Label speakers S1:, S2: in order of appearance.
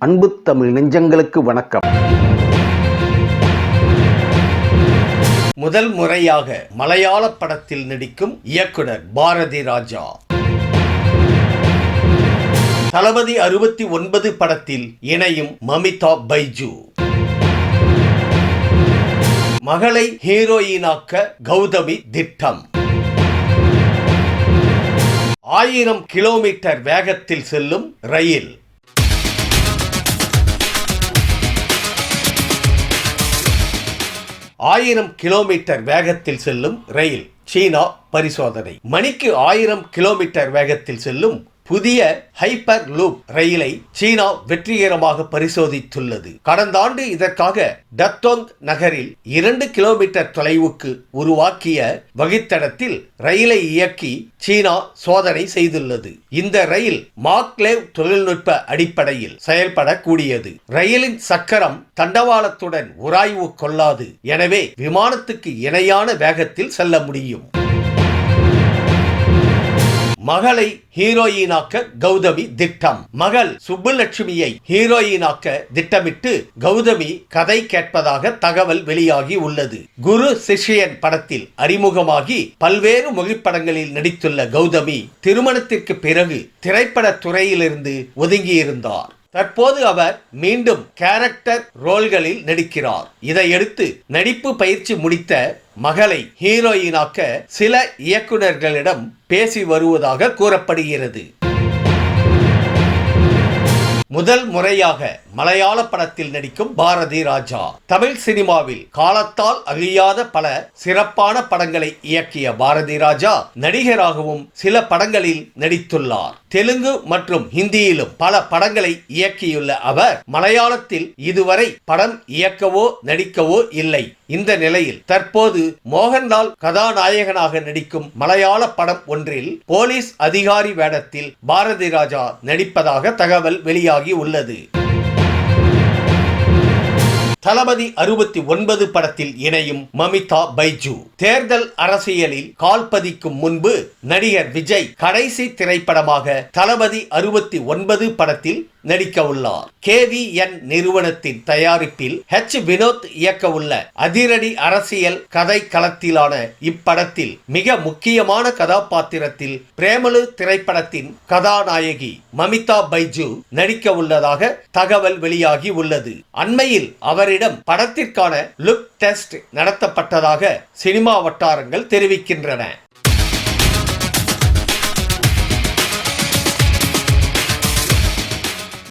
S1: அன்பு தமிழ் நெஞ்சங்களுக்கு வணக்கம்.
S2: முதல் முறையாக மலையாள படத்தில் நடிக்கும் இயக்குனர் பாரதி ராஜா. தளபதி 69 படத்தில் இணையும் மமிதா பைஜு. மகளை ஹீரோயினாக்க கௌதமி திட்டம். 1000 கிலோமீட்டர் வேகத்தில் செல்லும் ரயில். ஆயிரம் கிலோமீட்டர் வேகத்தில் செல்லும் ரயில் சீனா பரிசோதனை. மணிக்கு 1000 கிலோமீட்டர் வேகத்தில் செல்லும் புதிய ஹைப்பர் லூப் ரயிலை சீனா வெற்றிகரமாக பரிசோதித்துள்ளது. கடந்த ஆண்டு இதற்காக டத்தோங் நகரில் 2 கிலோமீட்டர் தொலைவுக்கு உருவாக்கிய வழித்தடத்தில் ரயிலை இயக்கி சீனா சோதனை செய்துள்ளது. இந்த ரயில் மாக்லேவ் தொழில்நுட்ப அடிப்படையில் செயல்படக்கூடியது. ரயிலின் சக்கரம் தண்டவாளத்துடன் உராய்வு கொள்ளாது. எனவே விமானத்துக்கு இணையான வேகத்தில் செல்ல முடியும். மகளை ஹீரோயினாக்க கௌதமி திட்டம். மகள் சுப்புலட்சுமியை ஹீரோயினாக்க திட்டமிட்டு கௌதமி கதை கேட்பதாக தகவல் வெளியாகி உள்ளது. குரு சிஷ்யன் படத்தில் அறிமுகமாகி பல்வேறு மொழிப்படங்களில் நடித்துள்ள கௌதமி திருமணத்திற்கு பிறகு திரைப்பட துறையிலிருந்து ஒதுங்கியிருந்தார். தற்போது அவர் மீண்டும் கேரக்டர் ரோல்களில் நடிக்கிறார். இதையடுத்து நடிப்பு பயிற்சி முடித்த மகளை ஹீரோயினாக்க சில இயக்குநர்களிடம் பேசி வருவதாக கூறப்படுகிறது. முதல் முறையாக மலையாள படத்தில் நடிக்கும் பாரதி ராஜா. தமிழ் சினிமாவில் காலத்தால் அழியாத பல சிறப்பான படங்களை இயக்கிய பாரதி ராஜா நடிகராகவும் சில படங்களில் நடித்துள்ளார். தெலுங்கு மற்றும் ஹிந்தியிலும் பல படங்களை இயக்கியுள்ள அவர் மலையாளத்தில் இதுவரை படம் இயக்கவோ நடிக்கவோ இல்லை. இந்த நிலையில் தற்போது மோகன்லால் கதாநாயகனாக நடிக்கும் மலையாள படம் ஒன்றில் போலீஸ் அதிகாரி வேடத்தில் பாரதி ராஜா நடிப்பதாக தகவல் வெளியாகி உள்ளது. தளபதி 69 படத்தில் இணையும் மமிதா பைஜு. தேர்தல் அரசியலில் கால் பதிக்கும் முன்பு நடிகர் விஜய் கடைசி திரைப்படமாக தளபதி 69 படத்தில் நடிக்க உள்ளார். KVN நிறுவனத்தின் தயாரிப்பில் வினோத் இயக்க உள்ள அதிரடி அரசியல் கதை களத்திலான இப்படத்தில் மிக முக்கியமான கதாபாத்திரத்தில் பிரேமலு திரைப்படத்தின் கதாநாயகி மமிதா பைஜு நடிக்க உள்ளதாக தகவல் வெளியாகி உள்ளது. அண்மையில் அவரிடம் படத்திற்கான லுக் டெஸ்ட் நடத்தப்பட்டதாக சினிமா வட்டாரங்கள் தெரிவிக்கின்றன.